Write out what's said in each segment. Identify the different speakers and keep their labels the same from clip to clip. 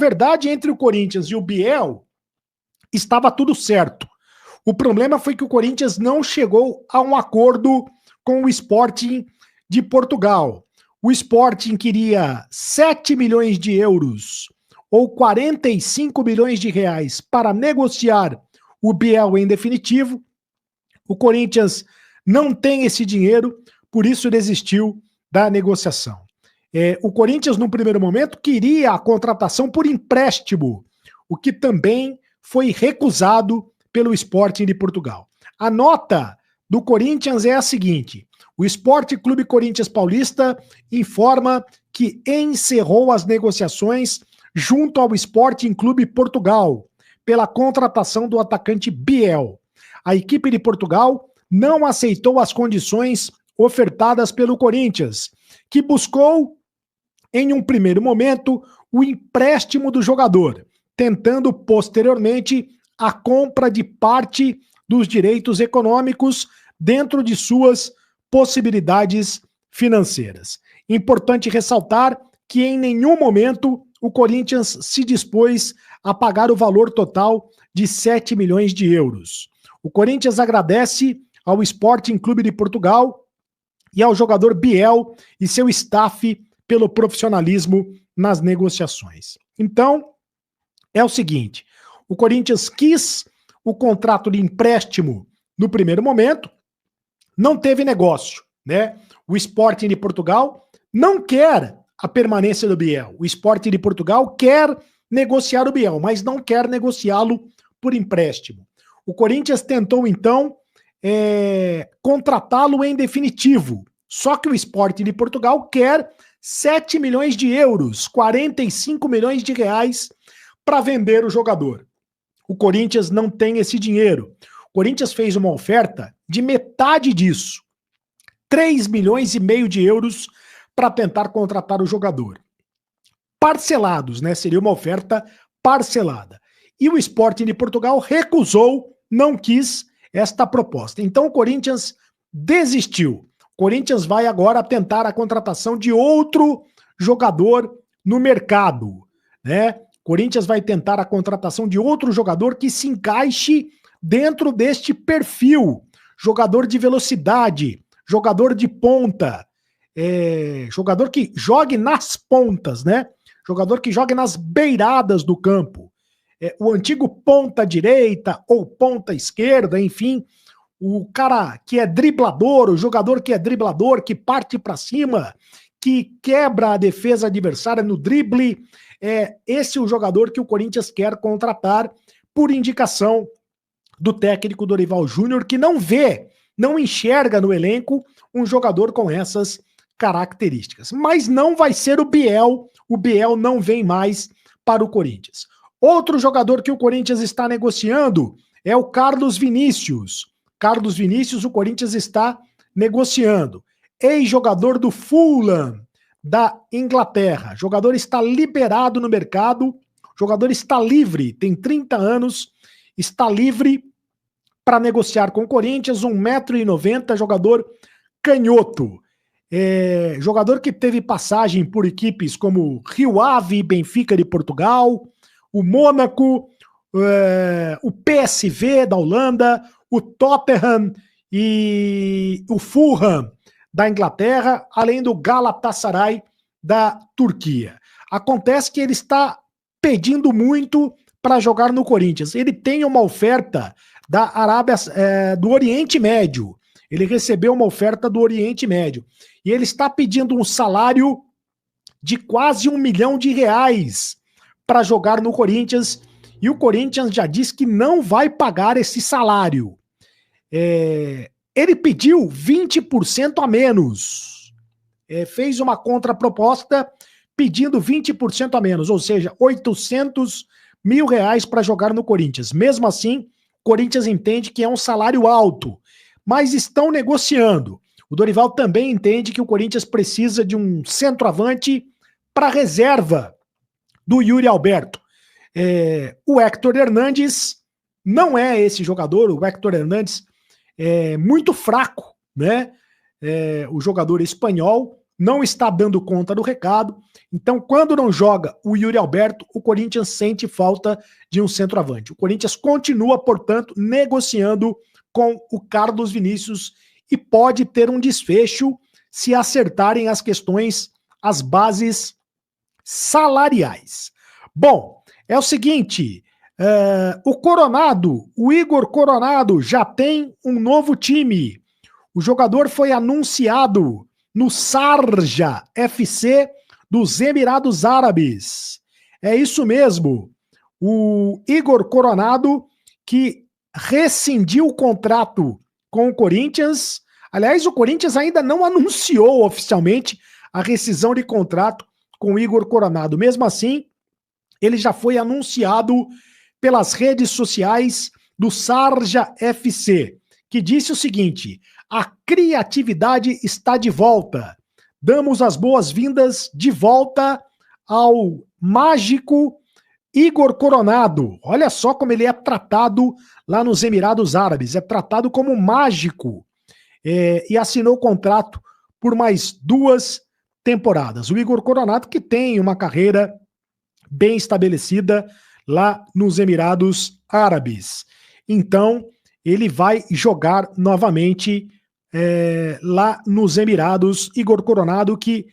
Speaker 1: verdade, entre o Corinthians e o Biel, estava tudo certo. O problema foi que o Corinthians não chegou a um acordo com o Sporting de Portugal. O Sporting queria 7 milhões de euros ou 45 milhões de reais para negociar o Biel em definitivo. O Corinthians não tem esse dinheiro, por isso desistiu da negociação. O Corinthians, no primeiro momento, queria a contratação por empréstimo, o que também foi recusado pelo Sporting de Portugal. A nota do Corinthians é a seguinte: o Sport Clube Corinthians Paulista informa que encerrou as negociações junto ao Sporting Clube Portugal pela contratação do atacante Biel. A equipe de Portugal não aceitou as condições ofertadas pelo Corinthians, que buscou, em um primeiro momento, o empréstimo do jogador, tentando posteriormente a compra de parte dos direitos econômicos dentro de suas possibilidades financeiras. Importante ressaltar que em nenhum momento o Corinthians se dispôs a pagar o valor total de 7 milhões de euros. O Corinthians agradece ao Sporting Clube de Portugal e ao jogador Biel e seu staff pelo profissionalismo nas negociações. Então, é o seguinte: o Corinthians quis o contrato de empréstimo no primeiro momento, não teve negócio, né? O Sporting de Portugal não quer a permanência do Biel. O Sporting de Portugal quer negociar o Biel, mas não quer negociá-lo por empréstimo. O Corinthians tentou, então, contratá-lo em definitivo. Só que o Sporting de Portugal quer 7 milhões de euros, 45 milhões de reais para vender o jogador. O Corinthians não tem esse dinheiro. O Corinthians fez uma oferta de metade disso, 3 milhões e meio de euros para tentar contratar o jogador. Parcelados, né? Seria uma oferta parcelada. E o Sporting de Portugal recusou, não quis esta proposta. Então o Corinthians desistiu. O Corinthians vai agora tentar a contratação de outro jogador no mercado, né? O Corinthians vai tentar a contratação de outro jogador que se encaixe dentro deste perfil. Jogador de velocidade, jogador de ponta, jogador que jogue nas pontas, né? Jogador que jogue nas beiradas do campo. O antigo ponta direita ou ponta esquerda, enfim, o cara que é driblador, o jogador que é driblador, que parte para cima, que quebra a defesa adversária no drible. Esse é o jogador que o Corinthians quer contratar por indicação do técnico Dorival Júnior, que não enxerga no elenco um jogador com essas características. Mas não vai ser o Biel não vem mais para o Corinthians. Outro jogador que o Corinthians está negociando é o Carlos Vinícius. Carlos Vinícius, o Corinthians está negociando. Ex-jogador do Fulham, da Inglaterra. Jogador está liberado no mercado, jogador está livre, tem 30 anos, está livre para negociar com o Corinthians, 1,90 m, jogador canhoto. Jogador que teve passagem por equipes como Rio Ave e Benfica de Portugal, o Mônaco, o PSV da Holanda, o Tottenham e o Fulham da Inglaterra, além do Galatasaray da Turquia. Acontece que ele está pedindo muito para jogar no Corinthians. Ele tem uma oferta da Arábia, do Oriente Médio. Ele recebeu uma oferta do Oriente Médio. E ele está pedindo um salário de quase R$1 milhão para jogar no Corinthians. E o Corinthians já disse que não vai pagar esse salário. Ele pediu 20% a menos. Fez uma contraproposta pedindo 20% a menos, ou seja, R$800 mil para jogar no Corinthians. Mesmo assim, o Corinthians entende que é um salário alto, mas estão negociando. O Dorival também entende que o Corinthians precisa de um centroavante para reserva do Yuri Alberto. O Héctor Hernandes não é esse jogador. O Héctor Hernandes é muito fraco, né? O jogador espanhol não está dando conta do recado. Então, quando não joga o Yuri Alberto, o Corinthians sente falta de um centroavante. O Corinthians continua, portanto, negociando com o Carlos Vinícius e pode ter um desfecho se acertarem as questões, as bases salariais. Bom, é o seguinte, o Igor Coronado já tem um novo time. O jogador foi anunciado no Sharjah FC dos Emirados Árabes. É isso mesmo. O Igor Coronado, que rescindiu o contrato com o Corinthians. Aliás, o Corinthians ainda não anunciou oficialmente a rescisão de contrato com o Igor Coronado. Mesmo assim, ele já foi anunciado pelas redes sociais do Sharjah FC, que disse o seguinte: a criatividade está de volta. Damos as boas-vindas de volta ao mágico Igor Coronado. Olha só como ele é tratado lá nos Emirados Árabes. É tratado como mágico. E assinou contrato por mais 2 temporadas. O Igor Coronado, que tem uma carreira bem estabelecida lá nos Emirados Árabes. Então, ele vai jogar novamente lá nos Emirados. Igor Coronado, que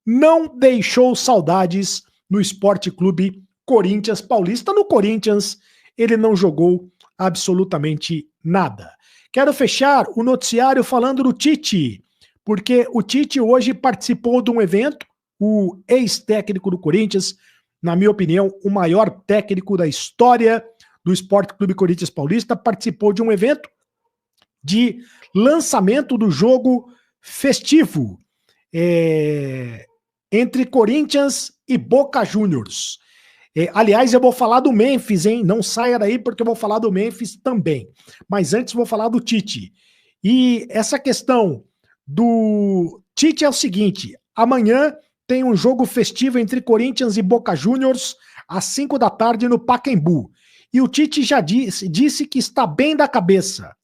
Speaker 1: não deixou saudades no Sport Clube Corinthians Paulista. No Corinthians, ele não jogou absolutamente nada. Quero fechar o noticiário falando do Tite, porque o Tite hoje participou de um evento, o ex-técnico do Corinthians, na minha opinião, o maior técnico da história do Sport Clube Corinthians Paulista, participou de um evento de lançamento do jogo festivo entre Corinthians e Boca Juniors. Aliás, eu vou falar do Memphis, hein? Não saia daí porque eu vou falar do Memphis também. Mas antes vou falar do Tite. E essa questão do Tite é o seguinte: amanhã tem um jogo festivo entre Corinthians e Boca Juniors às 5 da tarde no Pacaembu. E o Tite já disse que está bem da cabeça.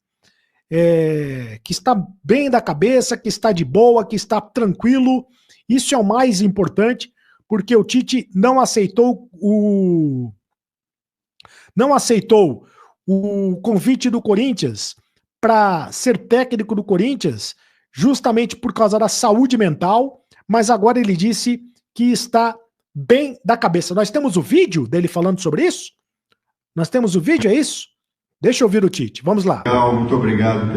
Speaker 1: Que está bem da cabeça, que está de boa, que está tranquilo. Isso é o mais importante, porque o Tite não aceitou o convite do Corinthians para ser técnico do Corinthians, justamente por causa da saúde mental, mas agora ele disse que está bem da cabeça. Nós temos o vídeo dele falando sobre isso? Nós temos o vídeo, é isso? Deixa eu ouvir o Tite, vamos lá.
Speaker 2: Muito obrigado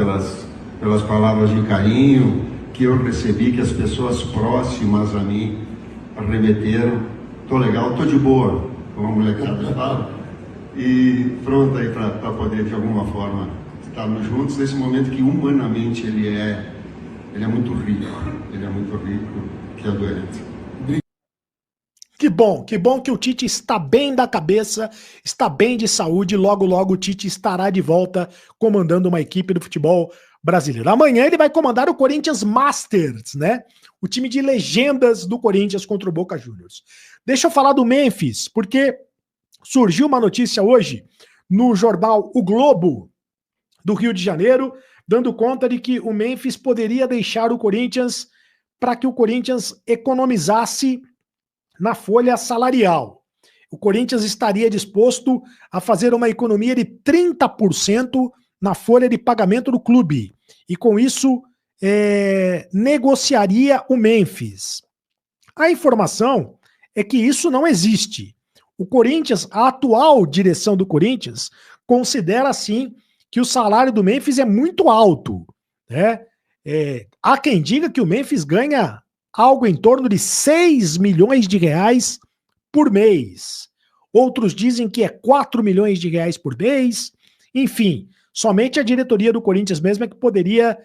Speaker 2: pelas palavras de carinho que eu recebi, que as pessoas próximas a mim remeteram. Tô legal, tô de boa, como a molecada fala, e pronto aí para poder de alguma forma estarmos juntos nesse momento que humanamente ele é muito rico, que é doente.
Speaker 1: Que bom que o Tite está bem da cabeça, está bem de saúde, logo logo o Tite estará de volta comandando uma equipe do futebol brasileiro. Amanhã ele vai comandar o Corinthians Masters, né? O time de legendas do Corinthians contra o Boca Juniors. Deixa eu falar do Memphis, porque surgiu uma notícia hoje no jornal O Globo do Rio de Janeiro, dando conta de que o Memphis poderia deixar o Corinthians para que o Corinthians economizasse na folha salarial. O Corinthians estaria disposto a fazer uma economia de 30% na folha de pagamento do clube. E com isso, negociaria o Memphis. A informação é que isso não existe. O Corinthians, a atual direção do Corinthians, considera, sim, que o salário do Memphis é muito alto, né? Há quem diga que o Memphis ganha algo em torno de 6 milhões de reais por mês. Outros dizem que é 4 milhões de reais por mês. Enfim, somente a diretoria do Corinthians mesmo é que poderia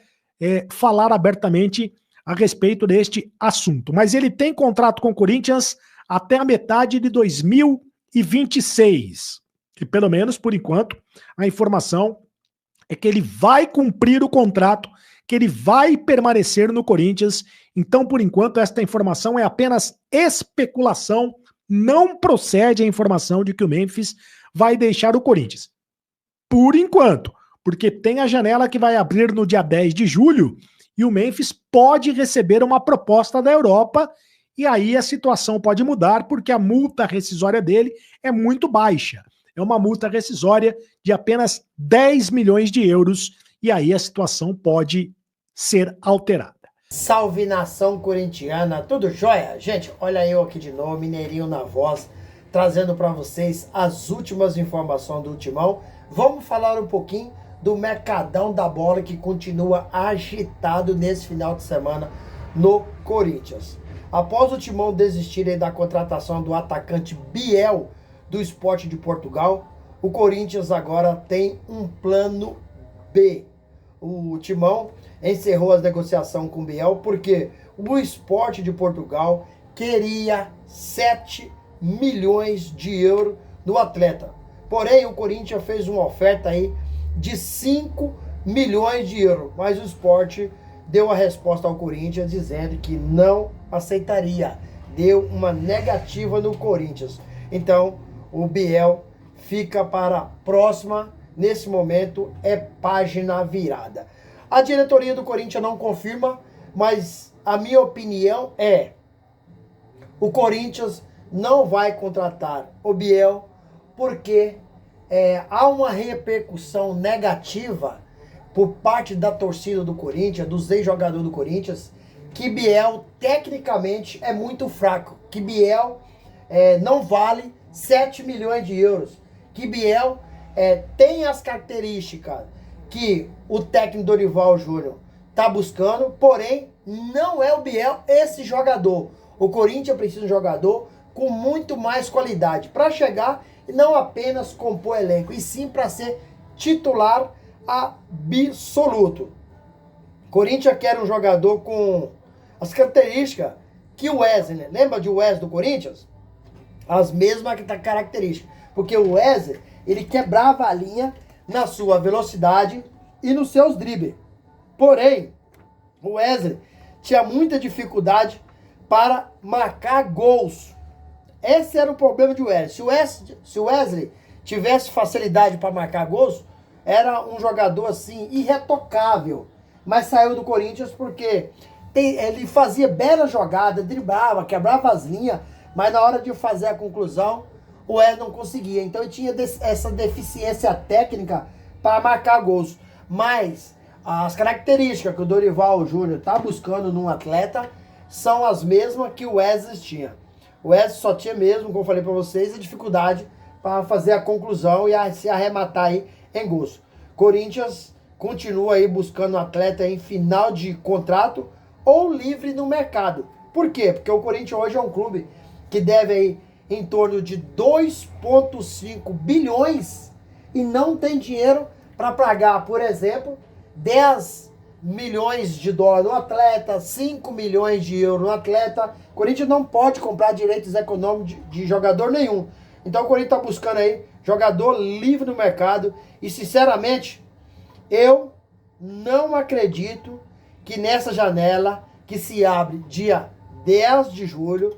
Speaker 1: falar abertamente a respeito deste assunto. Mas ele tem contrato com o Corinthians até a metade de 2026. E pelo menos, por enquanto, a informação é que ele vai cumprir o contrato, que ele vai permanecer no Corinthians. Então, por enquanto, esta informação é apenas especulação, não procede a informação de que o Memphis vai deixar o Corinthians. Por enquanto, porque tem a janela que vai abrir no dia 10 de julho e o Memphis pode receber uma proposta da Europa, e aí a situação pode mudar, porque a multa rescisória dele é muito baixa. É uma multa rescisória de apenas 10 milhões de euros, e aí a situação pode ser alterada.
Speaker 3: Salve nação corintiana, tudo jóia? Gente, olha eu aqui de novo, Mineirinho na voz, trazendo para vocês as últimas informações do Timão. Vamos falar um pouquinho do mercadão da bola que continua agitado nesse final de semana no Corinthians. Após o Timão desistir da contratação do atacante Biel do Sport de Portugal, o Corinthians agora tem um plano B. O Timão encerrou as negociações com o Biel porque o Sport de Portugal queria 7 milhões de euros no atleta. Porém, o Corinthians fez uma oferta aí de 5 milhões de euros, mas o Sport deu a resposta ao Corinthians dizendo que não aceitaria, deu uma negativa no Corinthians. Então, o Biel fica para a próxima, nesse momento é página virada. A diretoria do Corinthians não confirma, mas a minha opinião é: o Corinthians não vai contratar o Biel porque há uma repercussão negativa por parte da torcida do Corinthians, dos ex-jogadores do Corinthians, que Biel tecnicamente é muito fraco, que Biel não vale 7 milhões de euros, que Biel tem as características que o técnico Dorival Júnior está buscando, porém não é o Biel esse jogador. O Corinthians precisa de um jogador com muito mais qualidade para chegar e não apenas compor elenco, e sim para ser titular absoluto. Corinthians quer um jogador com as características que o Wesley, lembra de Wesley do Corinthians? As mesmas características, porque o Wesley, ele quebrava a linha na sua velocidade e nos seus dribles. Porém, o Wesley tinha muita dificuldade para marcar gols. Esse era o problema de Wesley. Se o Wesley tivesse facilidade para marcar gols, era um jogador assim irretocável. Mas saiu do Corinthians porque ele fazia bela jogada, driblava, quebrava as linhas, mas na hora de fazer a conclusão, o Wesley não conseguia. Então ele tinha essa deficiência técnica para marcar gols. Mas as características que o Dorival Júnior está buscando num atleta são as mesmas que o Wesley tinha. O Wesley só tinha mesmo, como eu falei para vocês, a dificuldade para fazer a conclusão e se arrematar aí em gols. Corinthians continua aí buscando um atleta em final de contrato ou livre no mercado. Por quê? Porque o Corinthians hoje é um clube que deve aí em torno de 2,5 bilhões e não tem dinheiro para pagar, por exemplo, 10 milhões de dólares no atleta, 5 milhões de euros no atleta. O Corinthians não pode comprar direitos econômicos de jogador nenhum. Então o Corinthians está buscando aí jogador livre no mercado. E sinceramente, eu não acredito que nessa janela que se abre dia 10 de julho,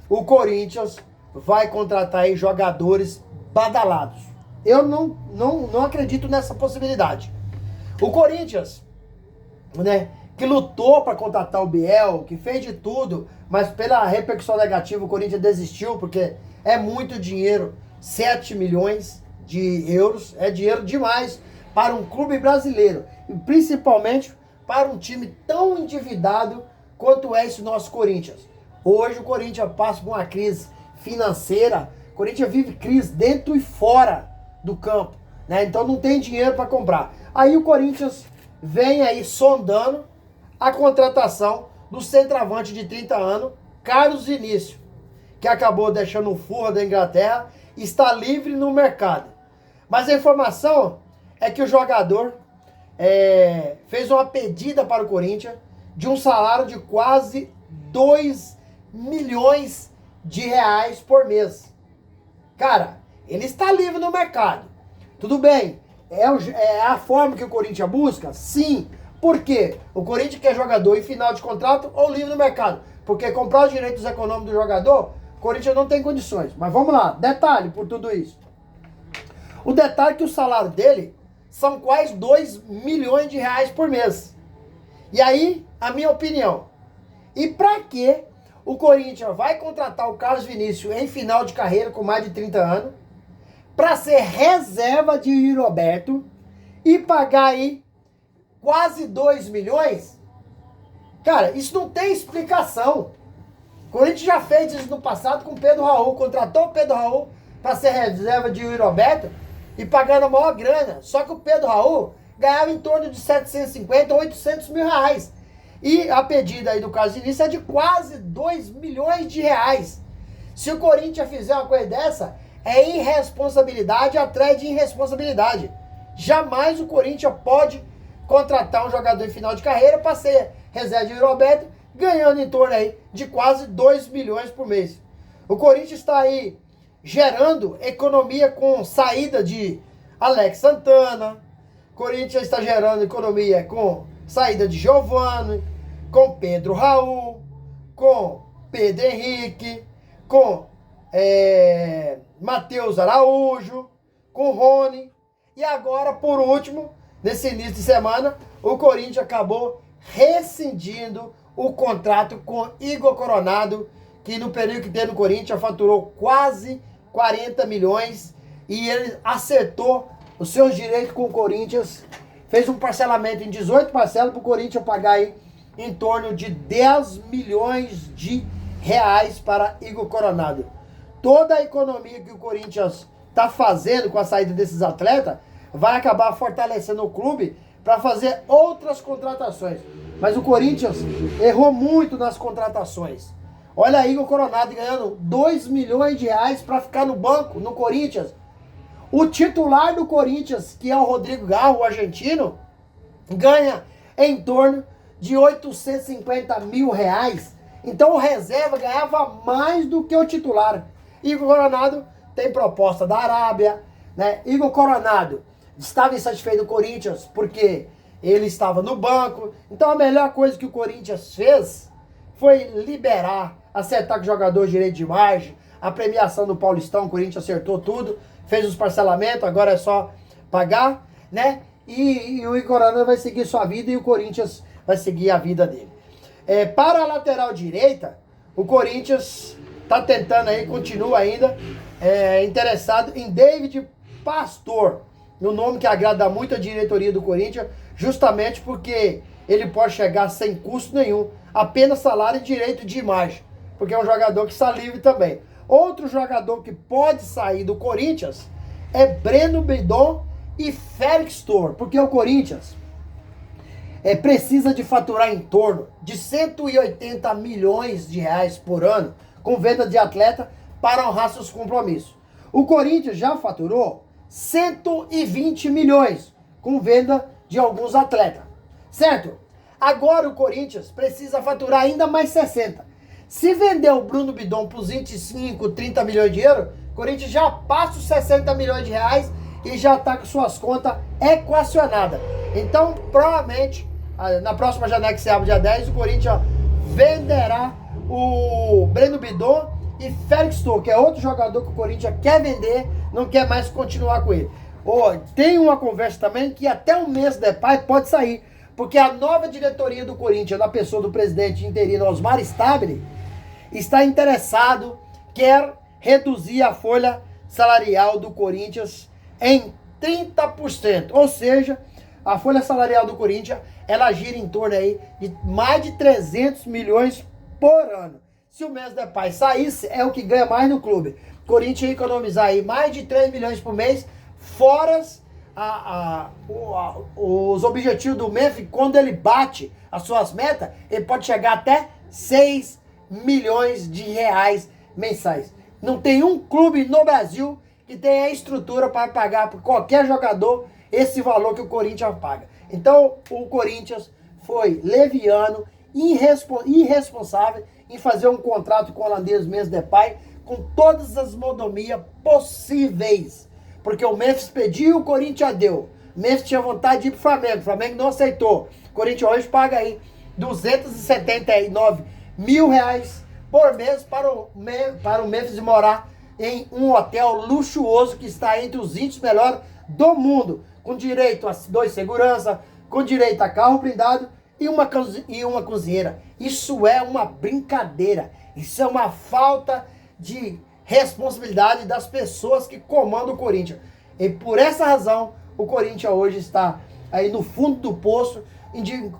Speaker 3: o Corinthians vai contratar aí jogadores badalados. Eu não acredito nessa possibilidade. O Corinthians, né, que lutou para contratar o Biel, que fez de tudo, mas pela repercussão negativa o Corinthians desistiu, porque é muito dinheiro, 7 milhões de euros, é dinheiro demais para um clube brasileiro, e principalmente para um time tão endividado quanto é esse nosso Corinthians. Hoje o Corinthians passa por uma crise financeira, o Corinthians vive crise dentro e fora do campo, né? Então não tem dinheiro para comprar. Aí o Corinthians vem aí sondando a contratação do centroavante de 30 anos, Carlos Vinícius, que acabou deixando o Fulham da Inglaterra, está livre no mercado. Mas a informação é que o jogador fez uma pedida para o Corinthians de um salário de quase 2 milhões de reais por mês. Cara, ele está livre no mercado. Tudo bem, é a forma que o Corinthians busca? Sim. Por quê? O Corinthians quer jogador em final de contrato ou livre no mercado. Porque comprar os direitos econômicos do jogador, o Corinthians não tem condições. Mas vamos lá, detalhe por tudo isso. O detalhe é que o salário dele são quase 2 milhões de reais por mês. E aí, a minha opinião. E para que o Corinthians vai contratar o Carlos Vinícius em final de carreira com mais de 30 anos para ser reserva de Yuri Roberto e pagar aí quase 2 milhões? Cara, isso não tem explicação. O Corinthians já fez isso no passado com o Pedro Raul. Contratou o Pedro Raul para ser reserva de Yuri Roberto e pagando a maior grana. Só que o Pedro Raul ganhava em torno de 750 ou 800 mil reais. E a pedida aí do Carlos Vinícius é de quase 2 milhões de reais. Se o Corinthians fizer uma coisa dessa, é irresponsabilidade atrás de irresponsabilidade. Jamais o Corinthians pode contratar um jogador em final de carreira para ser reserva de Roberto, ganhando em torno aí de quase 2 milhões por mês. O Corinthians está aí gerando economia com saída de Alex Santana. O Corinthians está gerando economia com saída de Giovani, com Pedro Raul, com Pedro Henrique, com Matheus Araújo, com Rony. E agora, por último, nesse início de semana, o Corinthians acabou rescindindo o contrato com Igor Coronado, que no período que teve no Corinthians faturou quase 40 milhões e ele acertou os seus direitos com o Corinthians. Fez um parcelamento em 18 parcelas para o Corinthians pagar aí em torno de 10 milhões de reais para Igor Coronado. Toda a economia que o Corinthians está fazendo com a saída desses atletas vai acabar fortalecendo o clube para fazer outras contratações. Mas o Corinthians errou muito nas contratações. Olha aí, Igor Coronado ganhando 2 milhões de reais para ficar no banco, no Corinthians. O titular do Corinthians, que é o Rodrigo Garro, o argentino, ganha em torno de 850 mil reais. Então o reserva ganhava mais do que o titular. Igor Coronado tem proposta da Arábia, né? Igor Coronado estava insatisfeito do Corinthians porque ele estava no banco. Então a melhor coisa que o Corinthians fez foi liberar, acertar com o jogador direito de margem, a premiação do Paulistão, o Corinthians acertou tudo, fez os parcelamentos, agora é só pagar, né? E o Igor Coronado vai seguir sua vida e o Corinthians vai seguir a vida dele. Para a lateral direita, o Corinthians está tentando aí, continua ainda interessado em David Pastor, um nome que agrada muito a diretoria do Corinthians, justamente porque ele pode chegar sem custo nenhum, apenas salário e direito de imagem, porque é um jogador que está livre também. Outro jogador que pode sair do Corinthians é Breno Bidon e Félix Tor, porque o Corinthians precisa de faturar em torno de 180 milhões de reais por ano com venda de atleta para honrar seus compromissos. O Corinthians já faturou 120 milhões com venda de alguns atletas, certo? Agora o Corinthians precisa faturar ainda mais 60. Se vender o Bruno Bidon por 25, 30 milhões de euros, o Corinthians já passa os 60 milhões de reais e já está com suas contas equacionadas. Então, provavelmente, na próxima janela que se abre dia 10, o Corinthians venderá o Breno Bidon e Félix Tor, que é outro jogador que o Corinthians quer vender, não quer mais continuar com ele. Tem uma conversa também que até o mês depois pode sair, porque a nova diretoria do Corinthians, na pessoa do presidente interino Osmar Stabile, está interessado, quer reduzir a folha salarial do Corinthians em 30%. Ou seja, a folha salarial do Corinthians, ela gira em torno aí de mais de 300 milhões por ano. Se o mês depois saísse, é o que ganha mais no clube. O Corinthians ia economizar aí mais de 3 milhões por mês, fora os objetivos do Memphis. Quando ele bate as suas metas, ele pode chegar até 6 milhões de reais mensais. Não tem um clube no Brasil que tenha a estrutura para pagar por qualquer jogador esse valor que o Corinthians paga. Então o Corinthians foi leviano, irresponsável em fazer um contrato com o holandês Memphis Depay com todas as modomias possíveis. Porque o Memphis pediu, o Corinthians deu. O Memphis tinha vontade de ir pro Flamengo, o Flamengo não aceitou. O Corinthians hoje paga aí 279 mil reais por mês para o Memphis morar em um hotel luxuoso que está entre os 20 melhores do mundo, com direito a 2 segurança, com direito a carro blindado e uma cozinheira. Isso é uma brincadeira. Isso é uma falta de responsabilidade das pessoas que comandam o Corinthians. E por essa razão, o Corinthians hoje está aí no fundo do poço,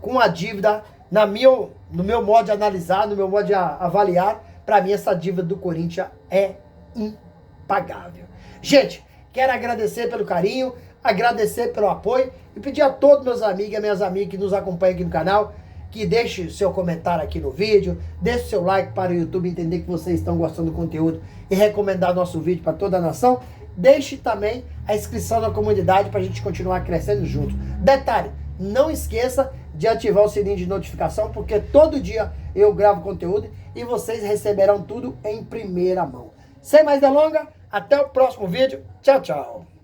Speaker 3: com a dívida, no meu modo de analisar, no meu modo de avaliar. Para mim, essa dívida do Corinthians é impagável. Gente, quero agradecer pelo carinho, agradecer pelo apoio e pedir a todos meus amigos e minhas amigas que nos acompanham aqui no canal que deixe seu comentário aqui no vídeo, deixe seu like para o YouTube entender que vocês estão gostando do conteúdo e recomendar nosso vídeo para toda a nação. Deixe também a inscrição na comunidade para a gente continuar crescendo junto. Detalhe, não esqueça de ativar o sininho de notificação, porque todo dia eu gravo conteúdo e vocês receberão tudo em primeira mão. Sem mais delongas, até o próximo vídeo. Tchau, tchau.